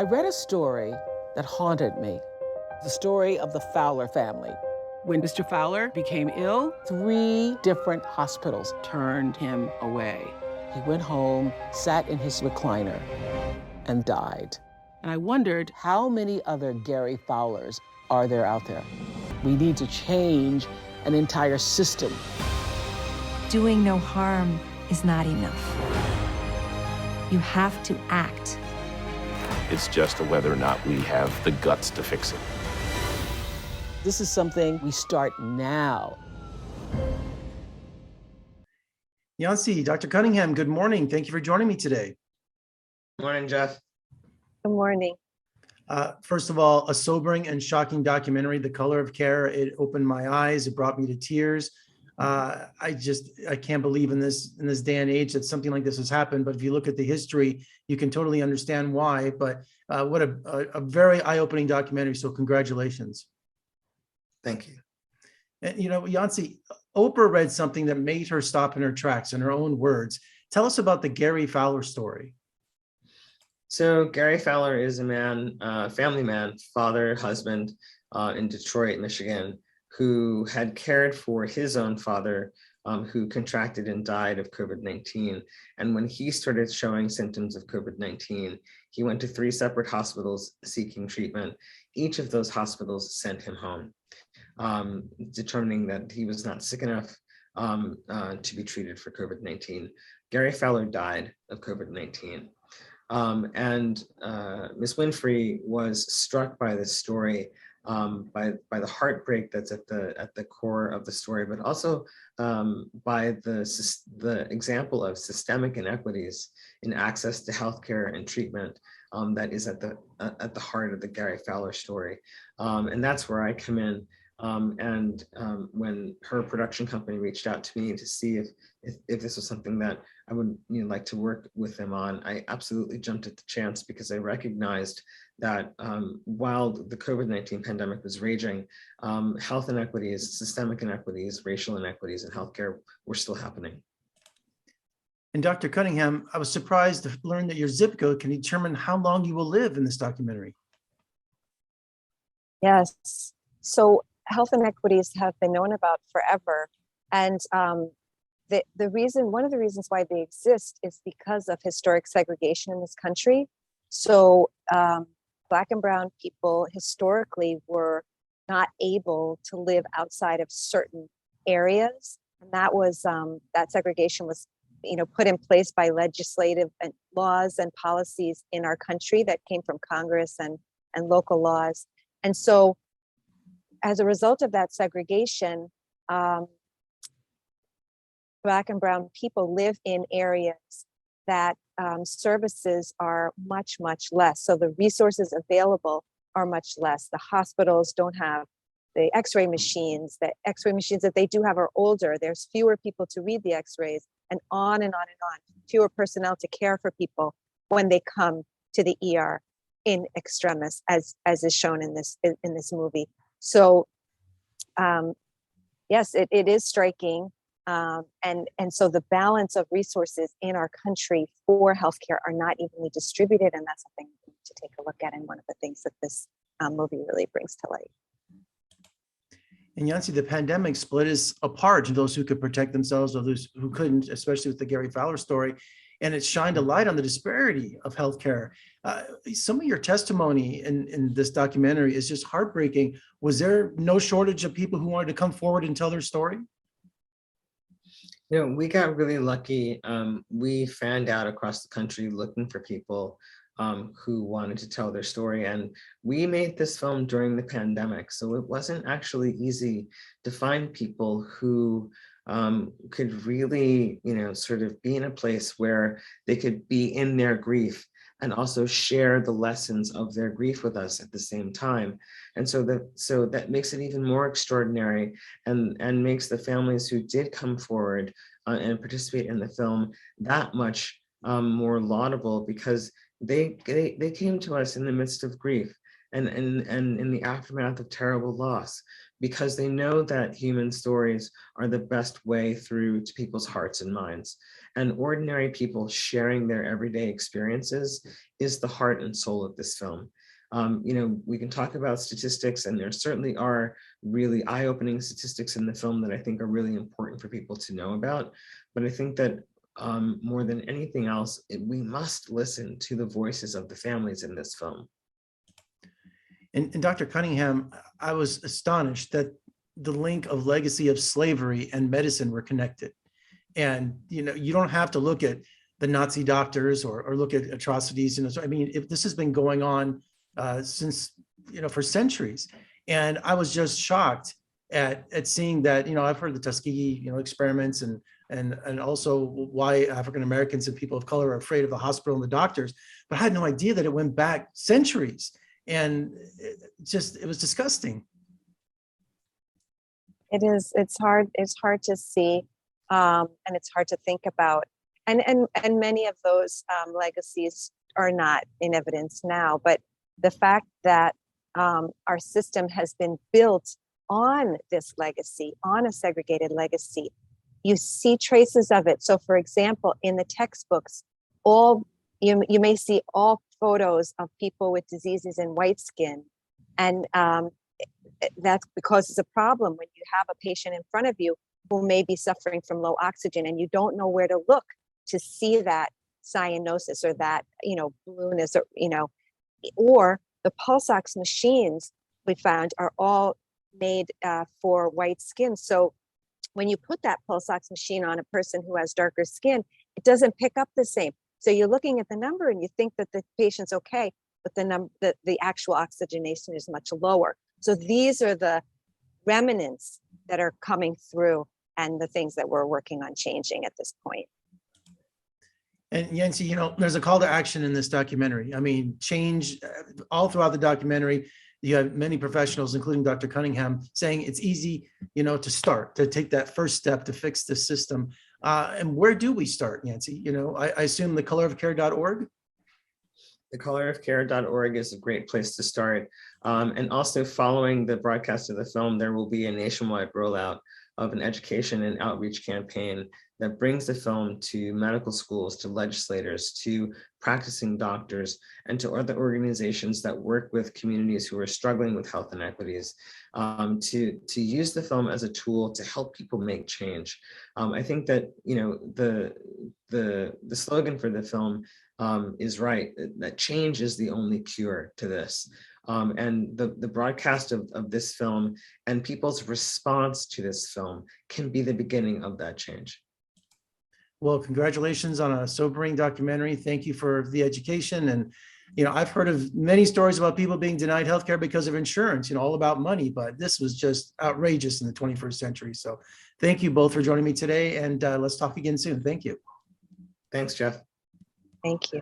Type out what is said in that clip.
I read a story that haunted me, the story of the Fowler family. When Mr. Fowler became ill, 3 different hospitals turned him away. He went home, sat in his recliner, and died. And I wondered, how many other Gary Fowlers are there out there? We need to change an entire system. Doing no harm is not enough. You have to act. It's just whether or not we have the guts to fix it. This is something we start now. Yance, Dr. Cunningham, good morning. Thank you for joining me today. Morning, Jeff. Good morning. First of all, a sobering and shocking documentary, The Color of Care. It opened my eyes. It brought me to tears. I can't believe in this day and age that something like this has happened. But if you look at the history, you can totally understand why. But what a very eye-opening documentary. So congratulations. Thank you. And Yance, Oprah read something that made her stop in her tracks, in her own words. Tell us about the Gary Fowler story. So Gary Fowler is a man, family man, father, husband in Detroit, Michigan, who had cared for his own father, who contracted and died of COVID-19. And when he started showing symptoms of COVID-19, he went to 3 separate hospitals seeking treatment. Each of those hospitals sent him home, determining that he was not sick enough to be treated for COVID-19. Gary Fowler died of COVID-19. And Miss Winfrey was struck by this story, by the heartbreak that's at the core of the story, but also by the example of systemic inequities in access to healthcare and treatment that is at the heart of the Gary Fowler story, and that's where I come in. When her production company reached out to me to see if this was something that I would like to work with them on, I absolutely jumped at the chance because I recognized that while the COVID-19 pandemic was raging, health inequities, systemic inequities, racial inequities in healthcare were still happening. And Dr. Cunningham, I was surprised to learn that your zip code can determine how long you will live in this documentary. Yes. So health inequities have been known about forever. And one of the reasons why they exist is because of historic segregation in this country. So Black and brown people historically were not able to live outside of certain areas. And that segregation was put in place by legislative and laws and policies in our country that came from Congress and local laws. And so as a result of that segregation, Black and brown people live in areas that services are much, much less. So the resources available are much less. The hospitals don't have the x-ray machines. The x-ray machines that they do have are older. There's fewer people to read the x-rays, and on and on and on. Fewer personnel to care for people when they come to the ER in extremis, as is shown in this movie. So yes, it is striking. And so the balance of resources in our country for healthcare are not evenly distributed. And that's something we need to take a look at. And one of the things that this movie really brings to light. And Yance, the pandemic split us apart to those who could protect themselves, others who couldn't, especially with the Gary Fowler story. And it shined a light on the disparity of healthcare. Some of your testimony in this documentary is just heartbreaking. Was there no shortage of people who wanted to come forward and tell their story? We got really lucky. We fanned out across the country looking for people who wanted to tell their story. And we made this film during the pandemic. So it wasn't actually easy to find people who could really, sort of be in a place where they could be in their grief and also share the lessons of their grief with us at the same time. And so that makes it even more extraordinary and makes the families who did come forward and participate in the film that much more laudable, because they came to us in the midst of grief and in the aftermath of terrible loss. because they know that human stories are the best way through to people's hearts and minds. And ordinary people sharing their everyday experiences is the heart and soul of this film. We can talk about statistics, and there certainly are really eye-opening statistics in the film that I think are really important for people to know about. But I think that more than anything else, we must listen to the voices of the families in this film. And Dr. Cunningham, I was astonished that the link of legacy of slavery and medicine were connected. And, you don't have to look at the Nazi doctors or look at atrocities. I mean, if this has been going on since, for centuries. And I was just shocked at seeing that, I've heard the Tuskegee, experiments and also why African-Americans and people of color are afraid of the hospital and the doctors, but I had no idea that it went back centuries. And it was disgusting. It is, it's hard to see, and it's hard to think about. And many of those legacies are not in evidence now, but the fact that our system has been built on this legacy, on a segregated legacy, you see traces of it. So for example, in the textbooks, you may see all photos of people with diseases in white skin. And that's because it's a problem when you have a patient in front of you who may be suffering from low oxygen and you don't know where to look to see that cyanosis or that, blueness, or the pulse ox machines we found are all made for white skin. So when you put that pulse ox machine on a person who has darker skin, it doesn't pick up the same. So you're looking at the number and you think that the patient's okay, but the actual oxygenation is much lower. So these are the remnants that are coming through and the things that we're working on changing at this point. And Yance, there's a call to action in this documentary. I mean, change all throughout the documentary. You have many professionals, including Dr. Cunningham, saying it's easy, to take that first step to fix the system. And where do we start, Yance? I assume thecolorofcare.org? Thecolorofcare.org is a great place to start. And also following the broadcast of the film, there will be a nationwide rollout of an education and outreach campaign that brings the film to medical schools, to legislators, to practicing doctors, and to other organizations that work with communities who are struggling with health inequities, to use the film as a tool to help people make change. I think that the slogan for the film is right, that change is the only cure to this. And the broadcast of this film and people's response to this film can be the beginning of that change. Well, congratulations on a sobering documentary. Thank you for the education. And, I've heard of many stories about people being denied healthcare because of insurance, all about money, but this was just outrageous in the 21st century. So thank you both for joining me today, and let's talk again soon. Thank you. Thanks, Jeff. Thank you.